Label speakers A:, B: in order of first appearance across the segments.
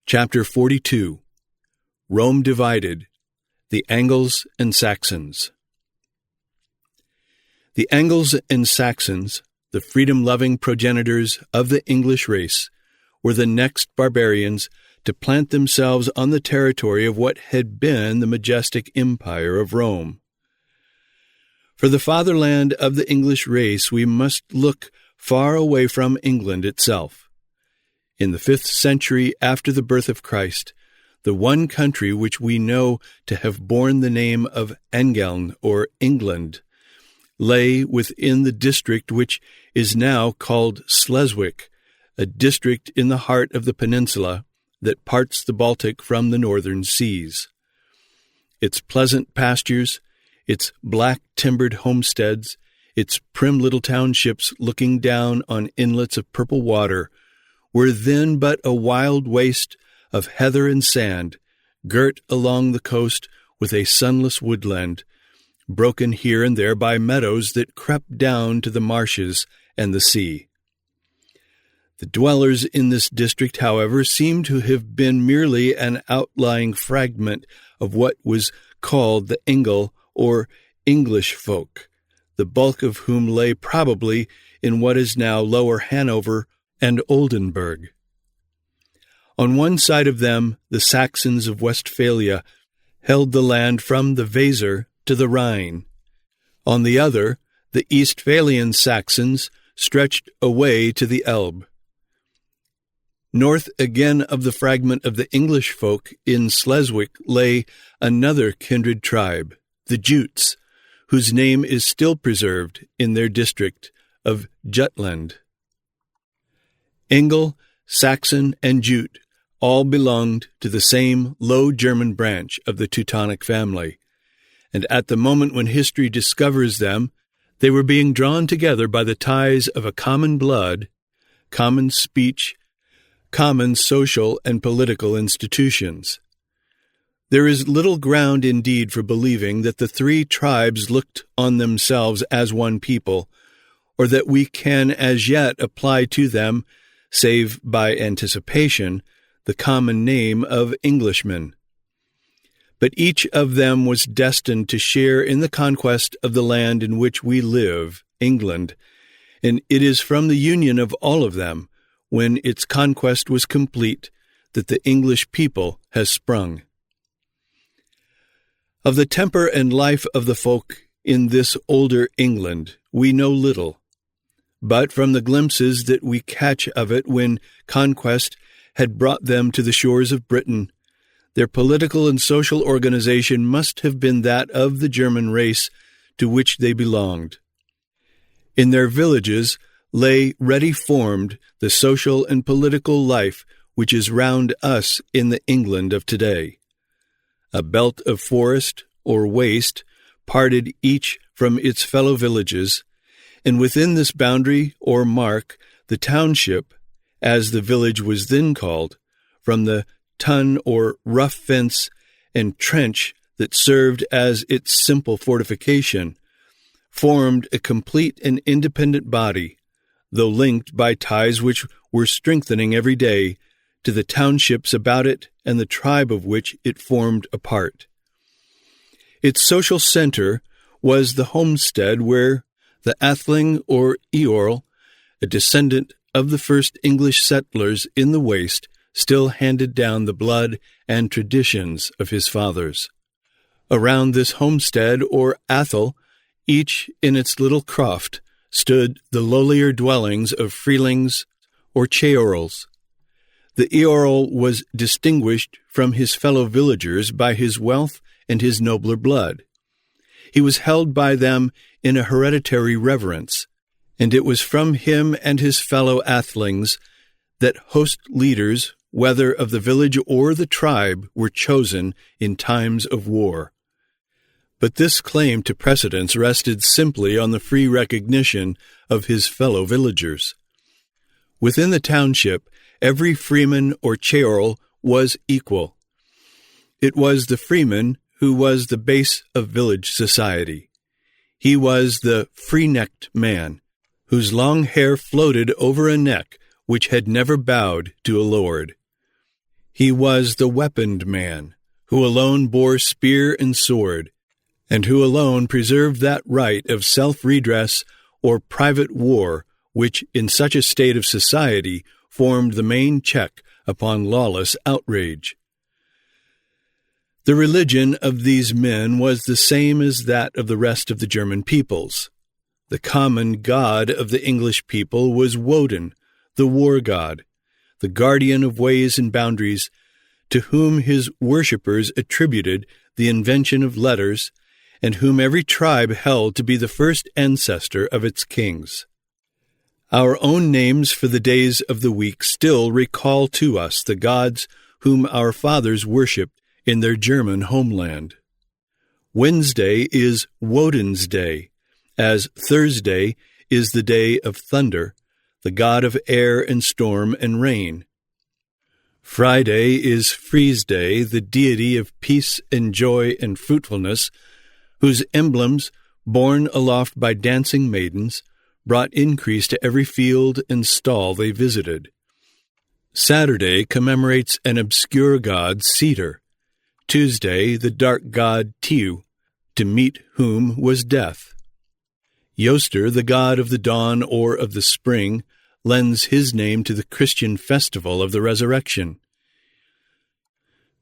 A: Chapter 42. Rome Divided, the Angles and Saxons. The Angles and Saxons, the freedom-loving progenitors of the English race, were the next barbarians to plant themselves on the territory of what had been the majestic empire of Rome. For the fatherland of the English race, we must look far away from England itself. In the 5th century after the birth of Christ, the one country which we know to have borne the name of Engeln, or England, lay within the district which is now called Schleswig, a district in the heart of the peninsula that parts the Baltic from the northern seas. Its pleasant pastures, its black-timbered homesteads, its prim little townships looking down on inlets of purple water, were then but a wild waste of heather and sand, girt along the coast with a sunless woodland, broken here and there by meadows that crept down to the marshes and the sea. The dwellers in this district, however, seem to have been merely an outlying fragment of what was called the Engel, or English folk, the bulk of whom lay probably in what is now Lower Hanover and Oldenburg. On one side of them, the Saxons of Westphalia held the land from the Weser to the Rhine. On the other, the Eastphalian Saxons stretched away to the Elbe. North again of the fragment of the English folk in Schleswig lay another kindred tribe, the Jutes, whose name is still preserved in their district of Jutland. Engel, Saxon, and Jute all belonged to the same Low German branch of the Teutonic family, and at the moment when history discovers them, they were being drawn together by the ties of a common blood, common speech, common social and political institutions. There is little ground indeed for believing that the three tribes looked on themselves as one people, or that we can as yet apply to them, save by anticipation, the common name of Englishmen. But each of them was destined to share in the conquest of the land in which we live, England, and it is from the union of all of them, when its conquest was complete, that the English people has sprung. Of the temper and life of the folk in this older England we know little, but from the glimpses that we catch of it when conquest had brought them to the shores of Britain, their political and social organization must have been that of the German race to which they belonged. In their villages lay ready formed the social and political life which is round us in the England of today. A belt of forest or waste parted each from its fellow villages, and within this boundary or mark the township, as the village was then called, from the tun or rough fence and trench that served as its simple fortification, formed a complete and independent body, though linked by ties which were strengthening every day to the townships about it and the tribe of which it formed a part. Its social center was the homestead where the atheling or eorl, a descendant of the first English settlers in the Waste, still handed down the blood and traditions of his fathers. Around this homestead or athel, each in its little croft, stood the lowlier dwellings of freelings or ceorls. The eorl was distinguished from his fellow villagers by his wealth and his nobler blood. He was held by them in a hereditary reverence, and it was from him and his fellow athelings that host leaders, whether of the village or the tribe, were chosen in times of war. But this claim to precedence rested simply on the free recognition of his fellow villagers. Within the township, every freeman or ceorl was equal. It was the freeman who was the base of village society. He was the free-necked man, whose long hair floated over a neck which had never bowed to a lord. He was the weaponed man, who alone bore spear and sword, and who alone preserved that right of self-redress or private war which, in such a state of society, formed the main check upon lawless outrage. The religion of these men was the same as that of the rest of the German peoples. The common god of the English people was Woden, the war god, the guardian of ways and boundaries, to whom his worshippers attributed the invention of letters, and whom every tribe held to be the first ancestor of its kings. Our own names for the days of the week still recall to us the gods whom our fathers worshipped in their German homeland. Wednesday is Woden's Day, as Thursday is the day of thunder, the god of air and storm and rain. Friday is Freeze Day, the deity of peace and joy and fruitfulness, whose emblems, borne aloft by dancing maidens, brought increase to every field and stall they visited. Saturday commemorates an obscure god, Cedar. Tuesday, the dark god Tiu, to meet whom was death. Yoster, the god of the dawn or of the spring, lends his name to the Christian festival of the resurrection.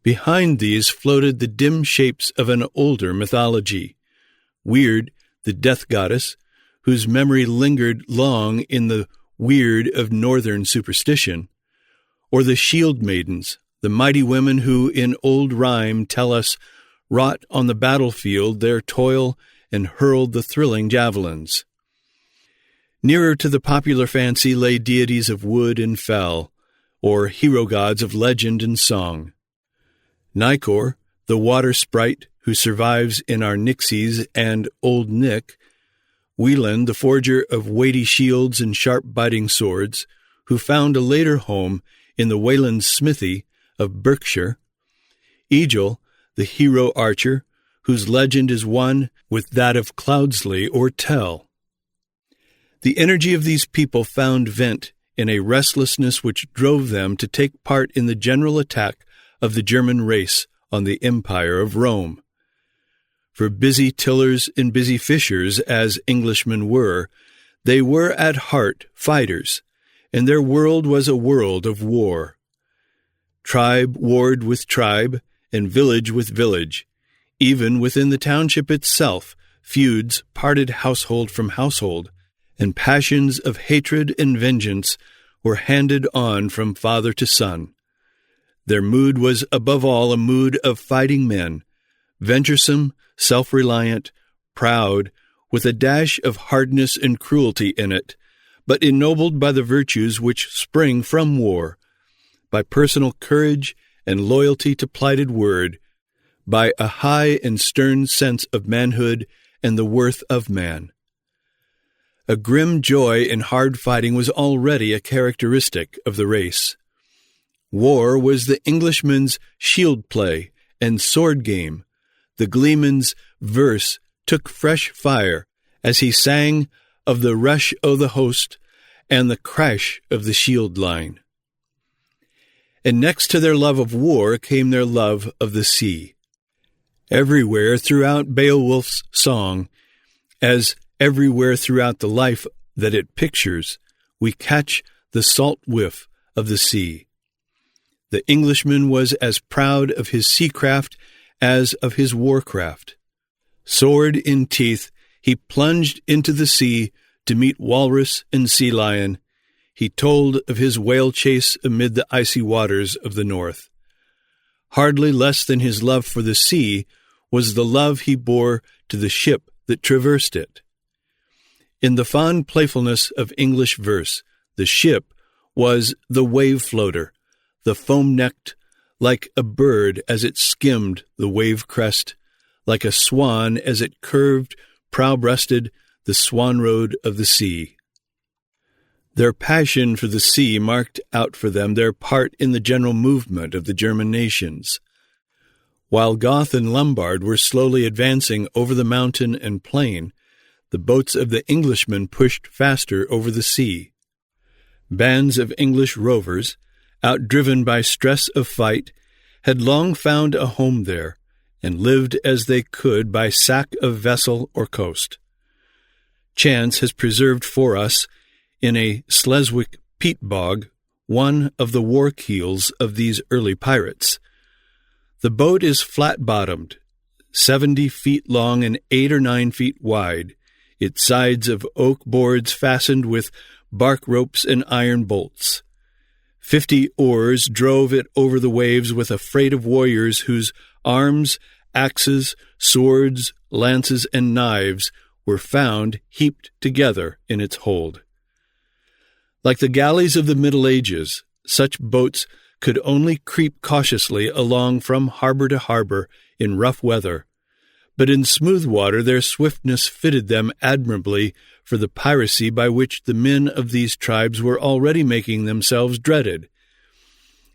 A: Behind these floated the dim shapes of an older mythology. Weird, the death goddess, whose memory lingered long in the weird of northern superstition, or the shield maidens, the mighty women who in old rhyme tell us wrought on the battlefield their toil and hurled the thrilling javelins. Nearer to the popular fancy lay deities of wood and fell, or hero gods of legend and song. Nicor, the water sprite who survives in our Nixies and Old Nick, Wieland, the forger of weighty shields and sharp-biting swords, who found a later home in the Wayland smithy of Berkshire, Egil, the hero archer, whose legend is one with that of Cloudsley or Tell. The energy of these people found vent in a restlessness which drove them to take part in the general attack of the German race on the empire of Rome. For busy tillers and busy fishers, as Englishmen were, they were at heart fighters, and their world was a world of war. Tribe warred with tribe, and village with village. Even within the township itself, feuds parted household from household, and passions of hatred and vengeance were handed on from father to son. Their mood was above all a mood of fighting men, venturesome, self-reliant, proud, with a dash of hardness and cruelty in it, but ennobled by the virtues which spring from war, by personal courage and loyalty to plighted word, by a high and stern sense of manhood and the worth of man. A grim joy in hard fighting was already a characteristic of the race. War was the Englishman's shield play and sword game. The gleeman's verse took fresh fire as he sang of the rush o' the host and the crash of the shield line. And next to their love of war came their love of the sea. Everywhere throughout Beowulf's song, as everywhere throughout the life that it pictures, we catch the salt whiff of the sea. The Englishman was as proud of his seacraft as of his warcraft. Sword in teeth, he plunged into the sea to meet walrus and sea lion. He told of his whale chase amid the icy waters of the north. Hardly less than his love for the sea was the love he bore to the ship that traversed it. In the fond playfulness of English verse, the ship was the wave floater, the foam-necked, like a bird as it skimmed the wave crest, like a swan as it curved, prow-breasted, the swan road of the sea. Their passion for the sea marked out for them their part in the general movement of the German nations. While Goth and Lombard were slowly advancing over the mountain and plain, the boats of the Englishmen pushed faster over the sea. Bands of English rovers, outdriven by stress of fight, had long found a home there, and lived as they could by sack of vessel or coast. Chance has preserved for us, in a Sleswick peat bog, one of the war keels of these early pirates. The boat is flat-bottomed, 70 feet long and 8 or 9 feet wide, its sides of oak boards fastened with bark ropes and iron bolts. 50 oars drove it over the waves with a freight of warriors whose arms, axes, swords, lances, and knives were found heaped together in its hold. Like the galleys of the Middle Ages, such boats could only creep cautiously along from harbor to harbor in rough weather, but in smooth water their swiftness fitted them admirably for the piracy by which the men of these tribes were already making themselves dreaded.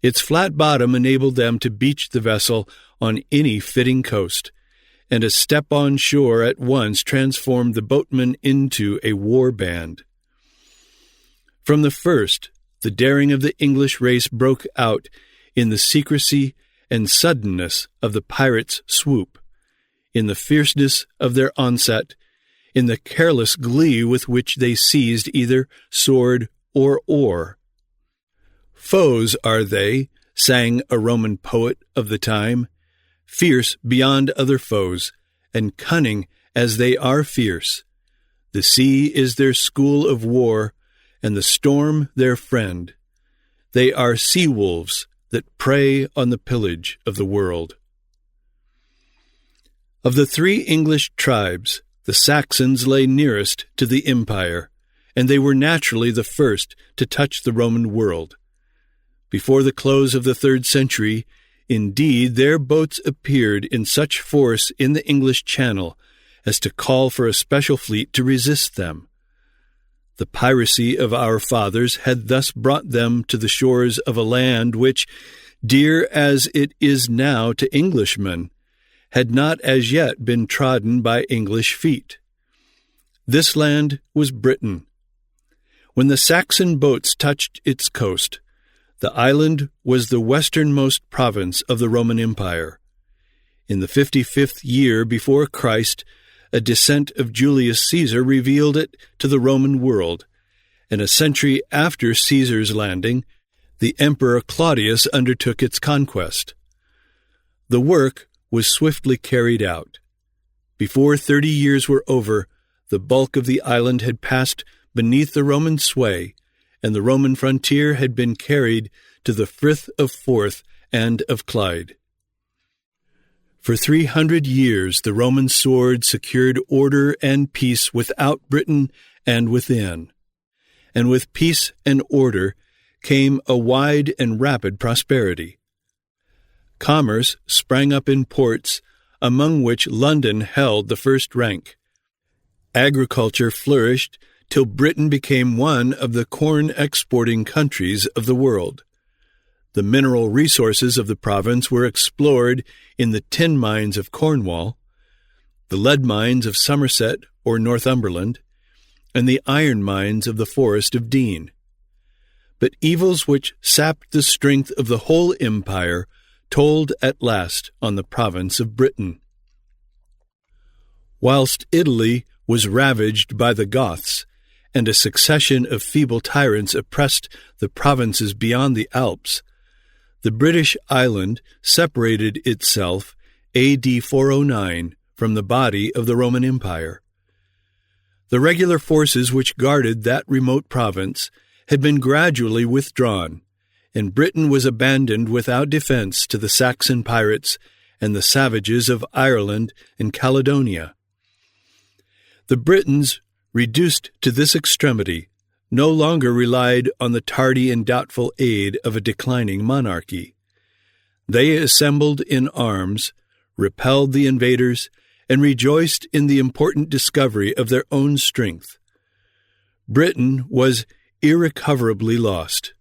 A: Its flat bottom enabled them to beach the vessel on any fitting coast, and a step on shore at once transformed the boatman into a war band. From the first, the daring of the English race broke out in the secrecy and suddenness of the pirates' swoop, in the fierceness of their onset, in the careless glee with which they seized either sword or oar. Foes are they, sang a Roman poet of the time, fierce beyond other foes, and cunning as they are fierce. The sea is their school of war, and the storm their friend. They are sea-wolves that prey on the pillage of the world. Of the 3 English tribes, the Saxons lay nearest to the empire, and they were naturally the first to touch the Roman world. Before the close of the 3rd century, indeed, their boats appeared in such force in the English Channel as to call for a special fleet to resist them. The piracy of our fathers had thus brought them to the shores of a land which, dear as it is now to Englishmen, had not as yet been trodden by English feet. This land was Britain. When the Saxon boats touched its coast, the island was the westernmost province of the Roman Empire. In the 55th year before Christ, a descent of Julius Caesar revealed it to the Roman world, and a century after Caesar's landing, the Emperor Claudius undertook its conquest. The work was swiftly carried out. Before 30 years were over, the bulk of the island had passed beneath the Roman sway, and the Roman frontier had been carried to the Frith of Forth and of Clyde. For 300 years the Roman sword secured order and peace without Britain and within. And with peace and order came a wide and rapid prosperity. Commerce sprang up in ports, among which London held the first rank. Agriculture flourished till Britain became one of the corn-exporting countries of the world. The mineral resources of the province were explored in the tin mines of Cornwall, the lead mines of Somerset or Northumberland, and the iron mines of the Forest of Dean. But evils which sapped the strength of the whole empire told at last on the province of Britain. Whilst Italy was ravaged by the Goths, and a succession of feeble tyrants oppressed the provinces beyond the Alps, the British island separated itself A.D. 409 from the body of the Roman Empire. The regular forces which guarded that remote province had been gradually withdrawn, and Britain was abandoned without defense to the Saxon pirates and the savages of Ireland and Caledonia. The Britons, reduced to this extremity, no longer relied on the tardy and doubtful aid of a declining monarchy. They assembled in arms, repelled the invaders, and rejoiced in the important discovery of their own strength. Britain was irrecoverably lost.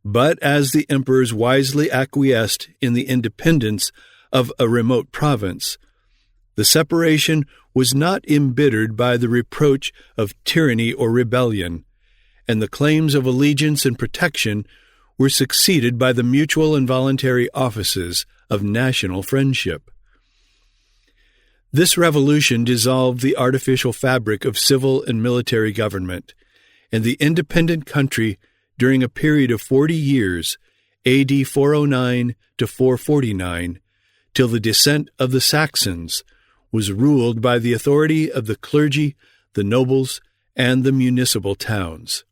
A: But as the emperors wisely acquiesced in the independence of a remote province, the separation was not embittered by the reproach of tyranny or rebellion, and the claims of allegiance and protection were succeeded by the mutual and voluntary offices of national friendship. This revolution dissolved the artificial fabric of civil and military government, and the independent country, during a period of 40 years, AD 409 to 449, till the descent of the Saxons, was ruled by the authority of the clergy, the nobles, and the municipal towns.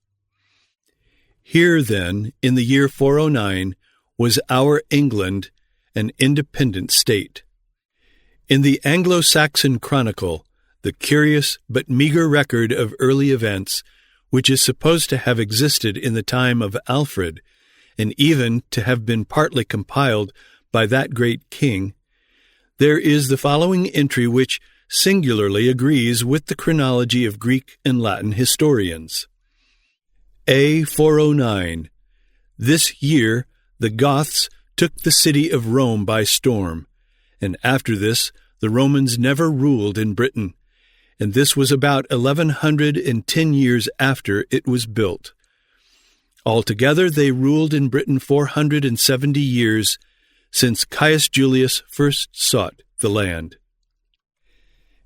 A: Here, then, in the year 409, was our England, an independent state. In the Anglo-Saxon Chronicle, the curious but meager record of early events, which is supposed to have existed in the time of Alfred, and even to have been partly compiled by that great king, there is the following entry which singularly agrees with the chronology of Greek and Latin historians. A. 409. This year the Goths took the city of Rome by storm, and after this the Romans never ruled in Britain, and this was about 1110 years after it was built. Altogether they ruled in Britain 470 years, since Caius Julius first sought the land.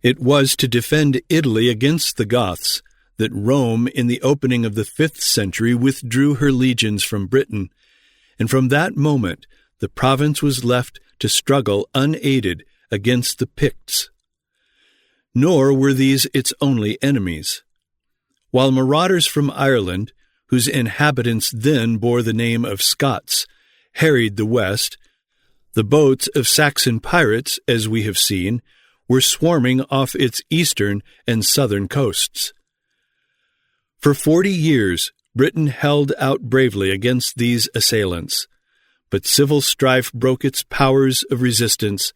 A: It was to defend Italy against the Goths that Rome, in the opening of the 5th century, withdrew her legions from Britain, and from that moment the province was left to struggle unaided against the Picts. Nor were these its only enemies. While marauders from Ireland, whose inhabitants then bore the name of Scots, harried the west, the boats of Saxon pirates, as we have seen, were swarming off its eastern and southern coasts. For 40 years Britain held out bravely against these assailants, but civil strife broke its powers of resistance,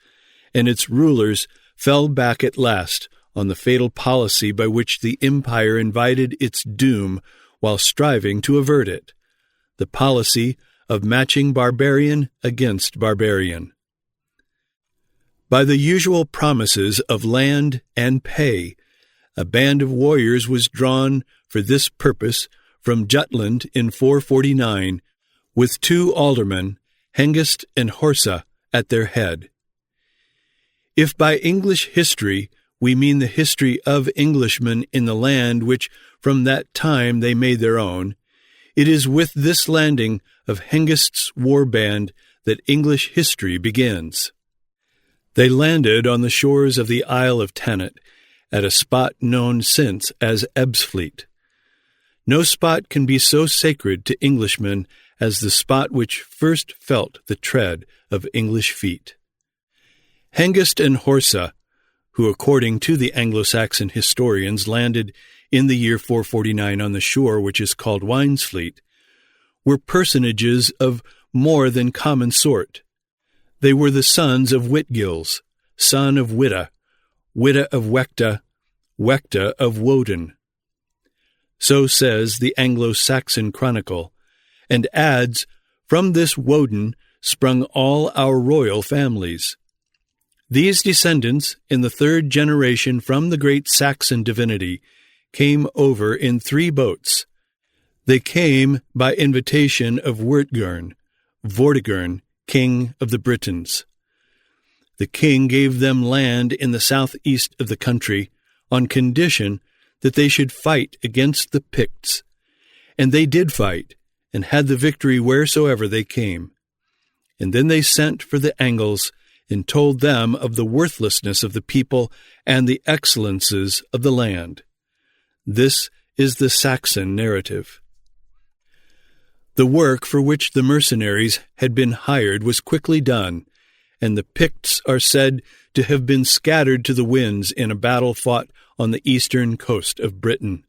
A: and its rulers fell back at last on the fatal policy by which the empire invited its doom while striving to avert it, the policy of matching barbarian against barbarian. By the usual promises of land and pay, a band of warriors was drawn for this purpose from Jutland in 449, with 2 aldermen, Hengist and Horsa, at their head. If by English history we mean the history of Englishmen in the land which from that time they made their own, it is with this landing of Hengist's war band that English history begins. They landed on the shores of the Isle of Thanet, at a spot known since as Ebbsfleet. No spot can be so sacred to Englishmen as the spot which first felt the tread of English feet. Hengist and Horsa, who according to the Anglo-Saxon historians landed in the year 449 on the shore which is called Winesfleet, were personages of more than common sort. They were the sons of Witgils, son of Witta, Witta of Wecta, Wecta of Woden. So says the Anglo-Saxon Chronicle, and adds, from this Woden sprung all our royal families. These descendants, in the 3rd generation from the great Saxon divinity, came over in 3 boats. They came by invitation of Wertgern, Vortigern, king of the Britons. The king gave them land in the southeast of the country on condition that they should fight against the Picts, and they did fight, and had the victory wheresoever they came. And then they sent for the Angles, and told them of the worthlessness of the people and the excellences of the land. This is the Saxon narrative. The work for which the mercenaries had been hired was quickly done, and the Picts are said to have been scattered to the winds in a battle fought on the eastern coast of Britain.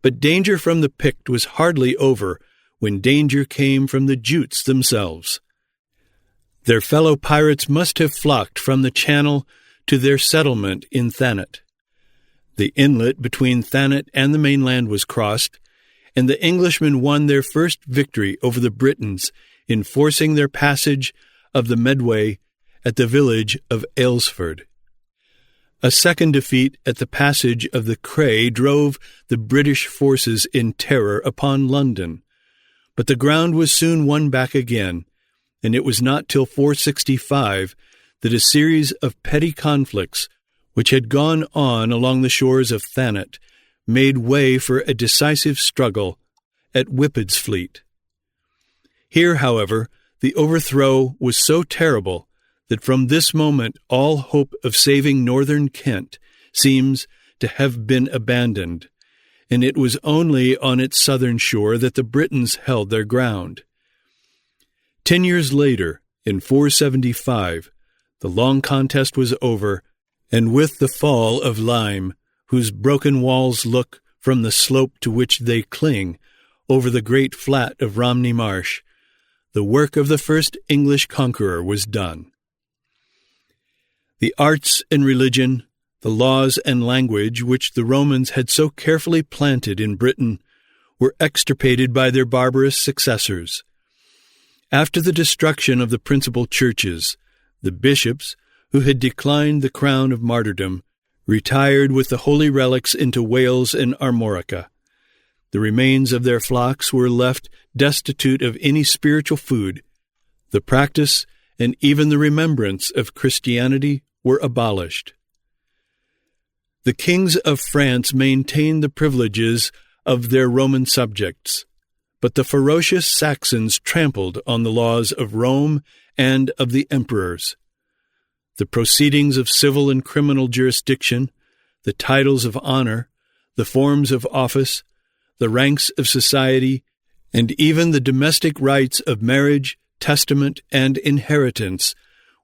A: But danger from the Pict was hardly over when danger came from the Jutes themselves. Their fellow pirates must have flocked from the channel to their settlement in Thanet. The inlet between Thanet and the mainland was crossed, and the Englishmen won their first victory over the Britons in forcing their passage of the Medway at the village of Aylesford. A second defeat at the passage of the Cray drove the British forces in terror upon London, But the ground was soon won back again, and it was not till 465 that a series of petty conflicts, which had gone on along the shores of Thanet, made way for a decisive struggle at Whippidsfleet. Here, however, the overthrow was so terrible that from this moment all hope of saving northern Kent seems to have been abandoned, and it was only on its southern shore that the Britons held their ground. 10 years later, in 475, the long contest was over, and with the fall of Lyme, whose broken walls look, from the slope to which they cling, over the great flat of Romney Marsh, the work of the first English conqueror was done. The arts and religion, the laws and language which the Romans had so carefully planted in Britain, were extirpated by their barbarous successors. After the destruction of the principal churches, the bishops, who had declined the crown of martyrdom, retired with the holy relics into Wales and Armorica. The remains of their flocks were left destitute of any spiritual food. The practice and even the remembrance of Christianity were abolished. The kings of France maintained the privileges of their Roman subjects, but the ferocious Saxons trampled on the laws of Rome and of the emperors. The proceedings of civil and criminal jurisdiction, the titles of honor, the forms of office, the ranks of society, and even the domestic rights of marriage, testament, and inheritance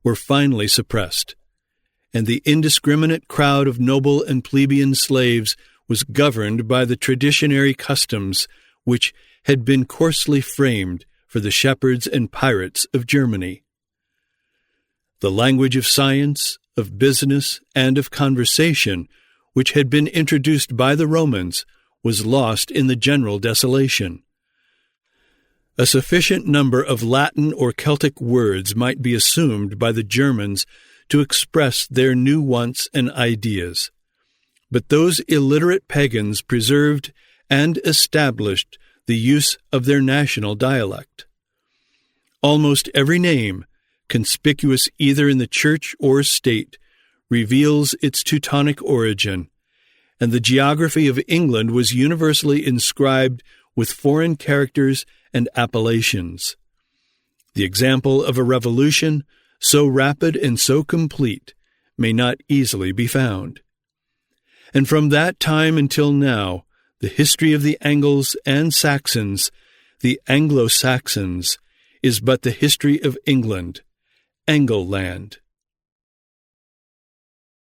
A: were finally suppressed, and the indiscriminate crowd of noble and plebeian slaves was governed by the traditionary customs which had been coarsely framed for the shepherds and pirates of Germany. The language of science, of business, and of conversation, which had been introduced by the Romans, was lost in the general desolation. A sufficient number of Latin or Celtic words might be assumed by the Germans to express their new wants and ideas, but those illiterate pagans preserved and established the use of their national dialect. Almost every name, conspicuous either in the church or state, reveals its Teutonic origin, and the geography of England was universally inscribed with foreign characters and appellations. The example of a revolution, so rapid and so complete, may not easily be found. And from that time until now, the history of the Angles and Saxons, the Anglo-Saxons, is but the history of England, Angleland.